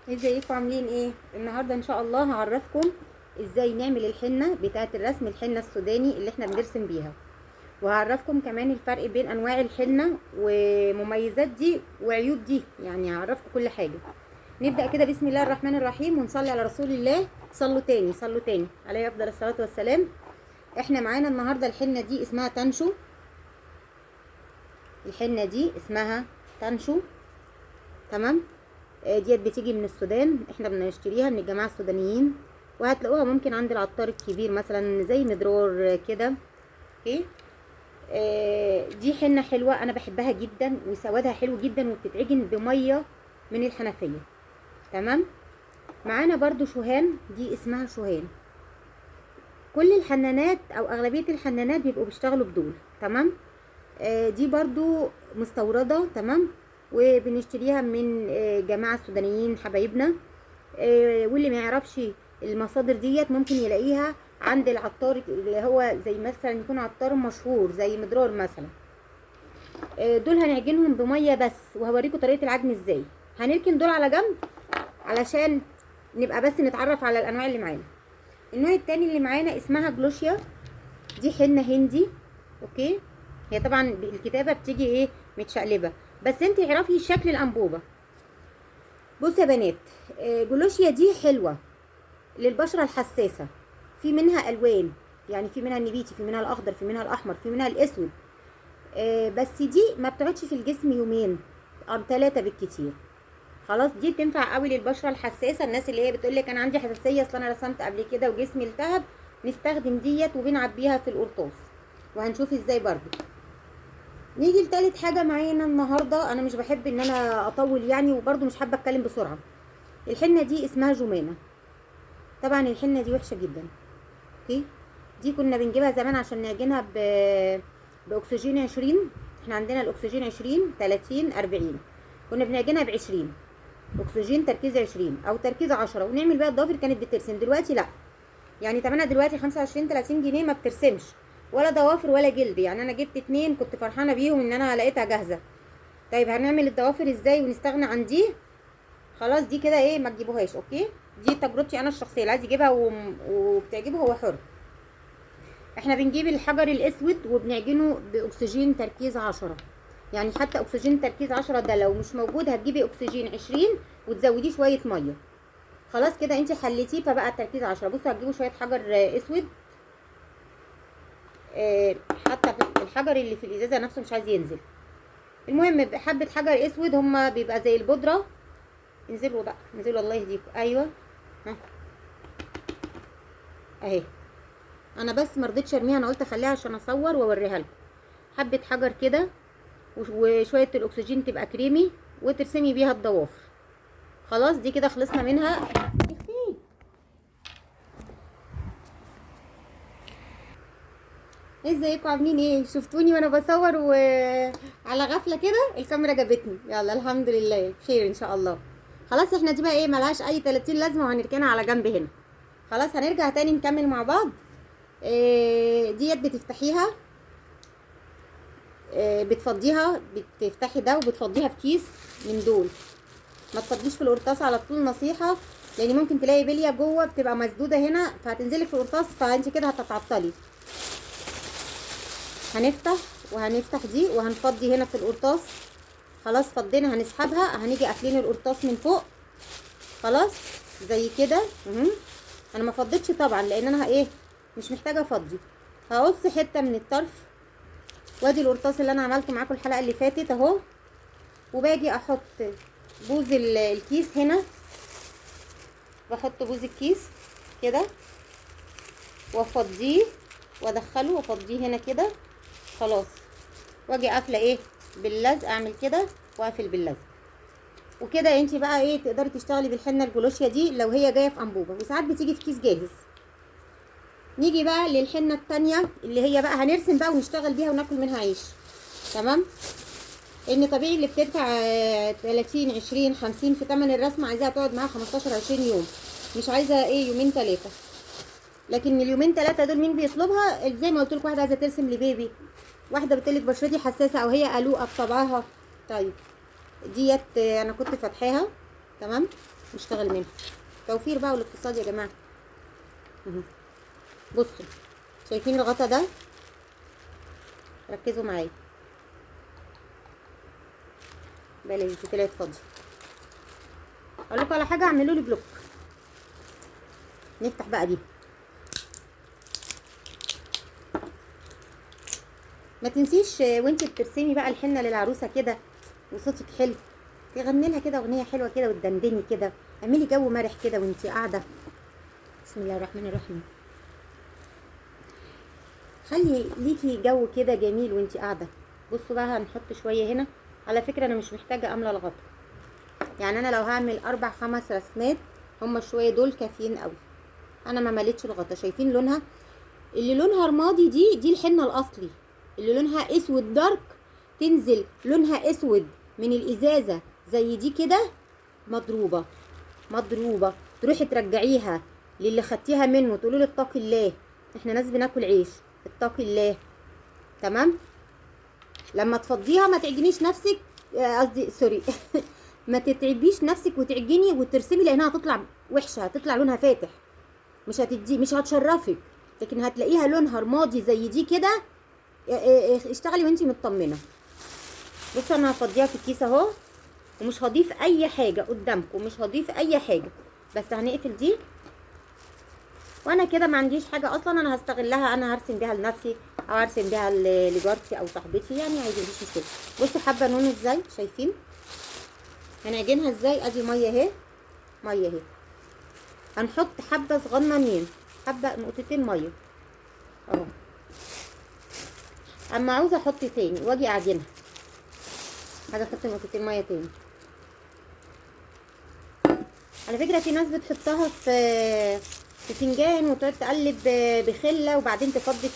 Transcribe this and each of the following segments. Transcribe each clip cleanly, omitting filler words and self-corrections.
ازيكم عاملين ايه؟ النهارده ان شاء الله هعرفكم ازاي نعمل الحنه بتاعه الرسم، الحنه السوداني اللي احنا بنرسم بيها. وهعرفكم كمان الفرق بين انواع الحنه ومميزات دي وعيوب دي، يعني هعرفكم كل حاجه. نبدا كده بسم الله الرحمن الرحيم ونصلي على رسول الله. صلوا تاني عليه افضل الصلاه والسلام. احنا معانا النهارده الحنه دي اسمها تنشو. الحنه دي اسمها تنشو، تمام. ديت بتيجي من السودان، احنا بنشتريها من الجماعه السودانيين، وهتلاقوها ممكن عند العطار الكبير مثلا زي مدرور كده. اوكي. دي حنه حلوه، انا بحبها جدا وسوادها حلو جدا وبتتعجن بميه من الحنفيه. تمام. معانا برضو شوهان، دي اسمها شوهان. كل الحنانات او اغلبيه الحنانات بيبقوا بيشتغلوا بدول. تمام. دي برضو مستورده، تمام. وبنشتريها من جماعه السودانيين حبايبنا. واللي ما يعرفش المصادر ديت ممكن يلاقيها عند العطار اللي هو زي مثلا يكون عطار مشهور زي مدرار مثلا. دول هنعجنهم بميه بس، وهوريكم طريقه العجن ازاي. هنركن دول على جنب علشان نبقى بس نتعرف على الانواع اللي معانا. النوع التاني اللي معانا اسمها جلوشيا، دي حنه هندي. اوكي. هي طبعا الكتابه بتيجي ايه متشقلبه، بس انت اعرفي شكل الانبوبه. بصوا يا بنات، جلوشيا دي حلوه للبشره الحساسه. في منها الوان، يعني في منها النبيتي، في منها الاخضر، في منها الاحمر، في منها الاسود. بس دي ما بتقعدش في الجسم يومين او 3 بالكتير. خلاص، دي بتنفع قوي للبشره الحساسه، الناس اللي هي بتقول لك انا عندي حساسيه اصل انا رسمت قبل كده وجسمي التهب. نستخدم ديت وبنعبيها في القرطاس، وهنشوف ازاي برضو. نيجي لتالت حاجه معانا النهارده. انا مش بحب ان انا اطول يعني، وبرضو مش حابه اتكلم بسرعه. الحنه دي اسمها جمانه. طبعا الحنه دي وحشه جدا. اوكي. دي كنا بنجيبها زمان عشان نعجنها باكسجين 20. احنا عندنا الاكسجين 20 30 40، كنا بنعجنها ب20 اكسجين تركيز 20 او تركيز 10 ونعمل بيها الضوافر، كانت بترسم. دلوقتي لا، يعني تمنها دلوقتي 25 30 جنيه ما بترسمش ولا ضوافر ولا جلد. يعني انا جبت 2 كنت فرحانه بيهم ان انا لقيتها جاهزه. طيب هنعمل الضوافر ازاي ونستغنى عن دي؟ خلاص دي كده ايه، ما تجيبوهاش. اوكي. دي تجربتي انا الشخصيه، اللي عايز يجيبها وبتعجبه هو حر. احنا بنجيب الحجر الاسود وبنعجنه باكسجين تركيز 10. يعني حتى اكسجين تركيز 10 ده لو مش موجود هتجيبي اكسجين 20 وتزوديه شويه ميه. خلاص كده انت حليتيه فبقى التركيز 10. بصوا هتجيبوا شويه حجر اسود. حتى الحجر اللي في الازازه نفسه مش عايز ينزل. المهم حبه حجر اسود، هما بيبقى زي البودره. انزلوا بقى، انزلوا الله يهديكم. ايوه. ها اهي. انا بس مرضتش ارميها، انا قلت اخليها عشان اصور واوريها لكم. حبه حجر كده وشويه الاكسجين تبقى كريمي وترسمي بيها الضوافر. خلاص دي كده خلصنا منها. ازيكم عاملين ايه؟ شفتوني وانا بصور وعلى غفله كده الكاميرا جابتني. يلا الحمد لله خير ان شاء الله. خلاص احنا دي بقى ايه ملهاش اي 30 لازمه، وهنركنها على جنب هنا. خلاص هنرجع تاني نكمل مع بعض. ديت بتفتحيها، بتفضيها، بتفتحي ده وبتفضيها في كيس من دول. ما تفضيش في القرطاس على طول، نصيحه، لان ممكن تلاقي بليه جوه بتبقى مسدوده هنا فهتنزلك في القرطاس فانت كده هتتعطلي. هنفتح وهنفتح دي وهنفضي هنا في القرطاس. خلاص فضينا، هنسحبها، هنيجي قافلين القرطاس من فوق. خلاص زي كده. انا ما فضيتش طبعا لان انا ايه مش محتاجه افضي. هقص حته من الطرف، وادي القرطاس اللي انا عملته معاكم الحلقه اللي فاتت اهو. وباجي احط بوز الكيس هنا، بحط بوز الكيس كده وافضيه وادخله وافضيه هنا كده. خلاص واجي قافله ايه باللزق، اعمل كده واقفل باللزق. وكده انت بقى ايه تقدري تشتغلي بالحنه الجلوشيا دي لو هي جايه في انبوبه، وساعات بتيجي في كيس جاهز. نيجي بقى للحنه التانية اللي هي بقى هنرسم بقى ونشتغل بيها وناكل منها عيش. تمام. ان طبيعي اللي بتدفع 30 20 50 في ثمن الرسمه عايزاها تقعد معاها 15 20 يوم، مش عايزه ايه يومين 3. لكن اليومين 3 دول مين بيطلبها؟ زي ما قلت لكم، واحده عايزه ترسم لبيبي، واحده بتقولك بشرتي حساسه او هي قلوقه بطبعها. طيب ديت انا كنت فاتحاها. تمام. نشتغل منها. توفير بقى والاقتصاد يا جماعه. بصوا شايفين الغطا ده؟ ركزوا معايا. بلاش دي طلعت فاضيه. اقول لكم على حاجه، اعملوا لي بلوك. نفتح بقى دي. ما تنسيش وانت بترسمي بقى الحنه للعروسه كده وصوتك حلو، تغني لها كده اغنيه حلوه كده وتدندني كده، اعملي جو مرح كده وانت قاعده. بسم الله الرحمن الرحيم. خلي ليكي جو كده جميل وانت قاعده. بصوا بقى هنحط شويه هنا. على فكره انا مش محتاجه املى الغطا، يعني انا لو هعمل 4 5 رسمات هما شويه دول كافيين قوي. انا ما مليتش الغطا. شايفين لونها؟ اللي لونها رمادي دي الحنه الاصلي. اللي لونها اسود دارك تنزل لونها اسود من الازازه زي دي كده، مضروبه تروحي ترجعيها للي خدتيها منه، تقولوا له اتقي الله، احنا ناس بناكل عيش، اتقي الله. تمام؟ لما تفضيها ما تعجنيش نفسك، قصدي سوري ما تتعبيش نفسك وتعجني وترسمي، لانها هتطلع وحشه، هتطلع لونها فاتح، مش هتشرفك. لكن هتلاقيها لونها رمادي زي دي كده. اشتغلي وانتي مطمنه. بصوا انا هفضيها في الكيس اهو، ومش هضيف اي حاجه قدامكم، مش هضيف اي حاجه، بس هنقفل دي. وانا كده ما عنديش حاجه اصلا، انا هستغلها، انا هرسم بيها لنفسي او هرسم بيها لجارتي او صاحبتي، يعني عادي مفيش مشكله. بصوا حبه نون ازاي، شايفين هنعجنها ازاي؟ ادي ميه اهي، ميه اهي. هنحط حبه صغننين، حبه نقطتين ميه اهو. اما عاوزه احط تاني واجي اعجنها، هاجي احط نقطتين ميه تاني. على فكره في ناس بتحطها في فنجان وتقعد تقلب بخله وبعدين تفضي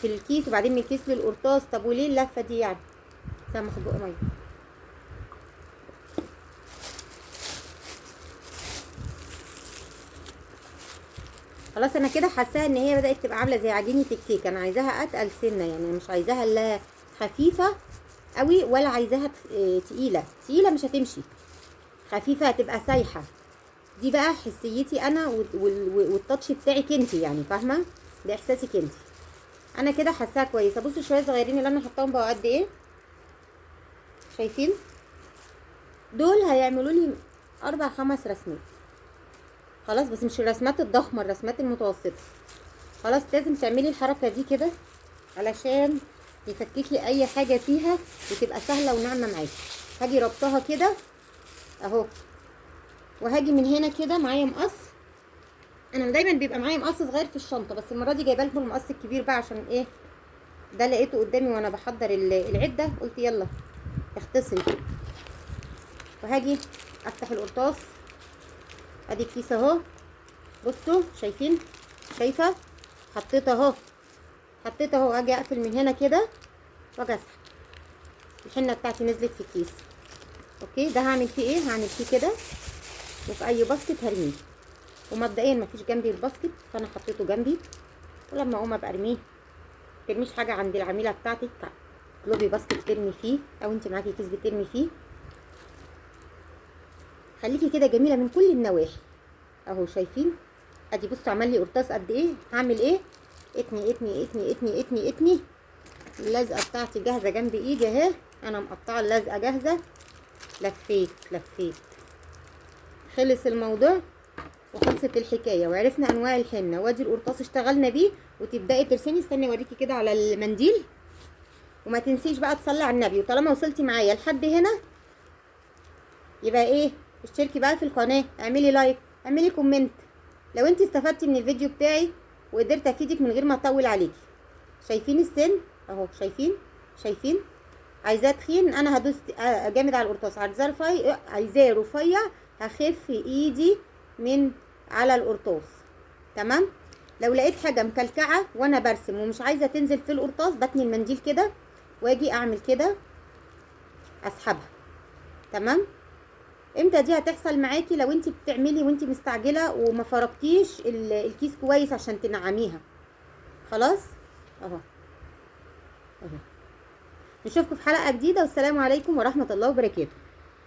في الكيس وبعدين من الكيس للقرطاس. طب وليه اللفه دي يعني؟ سامح بق ميه. خلاص انا كده حاساها ان هي بدات تبقى عامله زي عجينه الكيك. انا عايزاها اتقل سنه، يعني مش عايزاها لا خفيفه قوي ولا عايزاها تقيله مش هتمشي. خفيفه هتبقى سايحه. دي بقى حسيتي انا والتاتش بتاعك انت، يعني فاهمه؟ ده احساسك انت. انا كده حاساها كويسه. بصوا شويه صغيرين اللي انا حطاهم بقوا قد ايه، شايفين؟ دول هيعملوا لي 4 5 رسمات. خلاص، بس مش الرسمات الضخمه، الرسمات المتوسطه. خلاص لازم تعملي الحركه دي كده علشان يفكك لي اي حاجه فيها وتبقى سهله وناعمه معاكي. هاجي ربطها كده اهو، وهاجي من هنا كده معايا مقص. انا دايما بيبقى معايا مقص صغير في الشنطه، بس المره دي جايبه لكم المقص الكبير بقى عشان ايه؟ ده لقيته قدامي وانا بحضر العده، قلت يلا اختصري. وهاجي افتح القرطاس. ادي الكيس اهو، بصوا شايفين؟ شايفه؟ حطيت اهو، هاجي اقفل من هنا كده واجي اسحب. الحنه بتاعتي نزلت في الكيس. اوكي، ده هعمل فيه ايه؟ هعمل فيه كده وفي اي باسكت هرميه. ومبدئيا مفيش جنبي الباسكت فانا حطيته جنبي، ولما اقوم ابقى ارميه. مترميش حاجه عند العميله بتاعتك، اطلبي باسكت ترمي فيه، او انت معاكي كيس بترمي فيه. خليكي كده جميله من كل النواحي اهو. شايفين؟ ادي بصوا عمل لي قرطاس قد ايه. هعمل ايه؟ اتني اتني اتني اتني اتني اتني. اللزقه بتاعتي جاهزه جنب ايدي اهي، انا مقطعه اللزقه جاهزه. لفيت خلص الموضوع وخلصت الحكايه، وعرفنا انواع الحنه. وادي القرطاس اشتغلنا بيه. وتبداي ترسمي. استني اوريكي كده على المنديل. وما تنسيش بقى تصلي على النبي. وطالما وصلتي معايا لحد هنا يبقى ايه؟ اشتركي بقى في القناه، اعملي لايك، اعملي كومنت لو انت استفدتي من الفيديو بتاعي وقدرت افيدك من غير ما اطول عليكي. شايفين السن اهو؟ شايفين؟ عايزاه تخين انا هدوس جامد على القرطاس، عايزاه رفيع هخف ايدي من على القرطاس. تمام؟ لو لقيت حاجه مكلكعه وانا برسم ومش عايزه تنزل في القرطاس، بتني المنديل كده واجي اعمل كده اسحبها. تمام؟ امتى دي هتحصل معاكي؟ لو انت بتعملي وانت مستعجله وما فرقتيش الكيس كويس عشان تنعميها. خلاص اهو. نشوفكم في حلقه جديده، والسلام عليكم ورحمه الله وبركاته.